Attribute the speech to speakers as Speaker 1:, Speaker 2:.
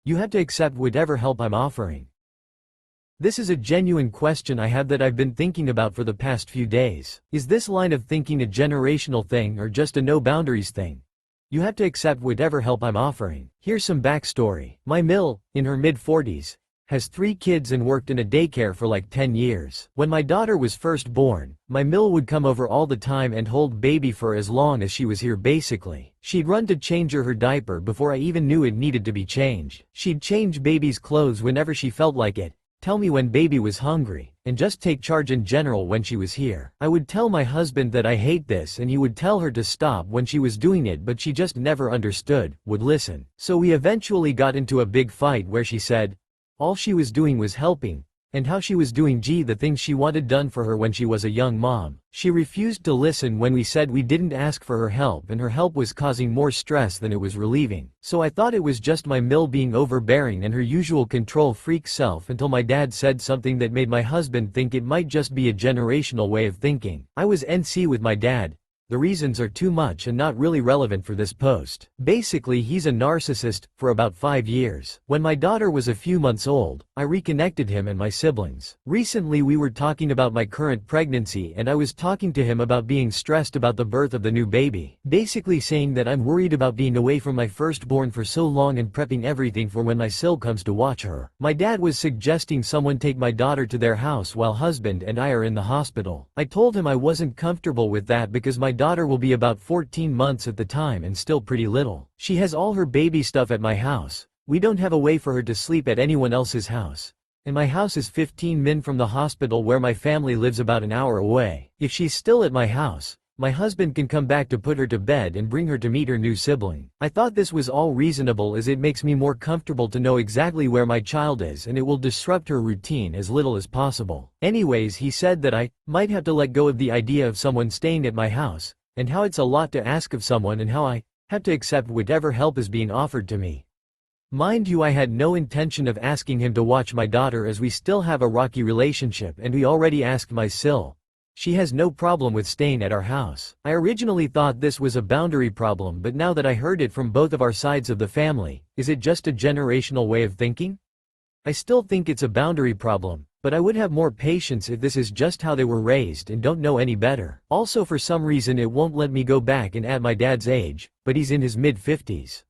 Speaker 1: You have to accept whatever help I'm offering. This is a genuine question I have that I've been thinking about for the past few days. Is this line of thinking a generational thing or just a no boundaries thing? You have to accept whatever help I'm offering. Here's some backstory. My Mill, in her mid-40s, has 3 kids and worked in a daycare for like 10 years. When my daughter was first born, my Mill would come over all the time and hold baby for as long as she was here basically. She'd run to change her diaper before I even knew it needed to be changed. She'd change baby's clothes whenever she felt like it, tell me when baby was hungry, and just take charge in general when she was here. I would tell my husband that I hate this and he would tell her to stop when she was doing it, but she just never understood, would listen. So we eventually got into a big fight where she said all she was doing was helping, and how she was doing the things she wanted done for her when she was a young mom. She refused to listen when we said we didn't ask for her help and her help was causing more stress than it was relieving. So I thought it was just my Mill being overbearing and her usual control freak self until my dad said something that made my husband think it might just be a generational way of thinking. I was NC with my dad. The reasons are too much and not really relevant for this post. Basically, he's a narcissist, for about 5 years. When my daughter was a few months old, I reconnected him and my siblings. Recently we were talking about my current pregnancy and I was talking to him about being stressed about the birth of the new baby. Basically saying that I'm worried about being away from my firstborn for so long and prepping everything for when my Sil comes to watch her. My dad was suggesting someone take my daughter to their house while husband and I are in the hospital. I told him I wasn't comfortable with that because my daughter will be about 14 months at the time and still pretty little. She has all her baby stuff at my house. We don't have a way for her to sleep at anyone else's house. And my house is 15 min from the hospital where my family lives about an hour away. If she's still at my house, my husband can come back to put her to bed and bring her to meet her new sibling. I thought this was all reasonable as it makes me more comfortable to know exactly where my child is and it will disrupt her routine as little as possible. Anyways, he said that I might have to let go of the idea of someone staying at my house, and how it's a lot to ask of someone and how I have to accept whatever help is being offered to me. Mind you, I had no intention of asking him to watch my daughter as we still have a rocky relationship and we already asked my Sil. She has no problem with staying at our house. I originally thought this was a boundary problem, but now that I heard it from both of our sides of the family, is it just a generational way of thinking? I still think it's a boundary problem, but I would have more patience if this is just how they were raised and don't know any better. Also, for some reason it won't let me go back and add my dad's age, but he's in his mid-50s.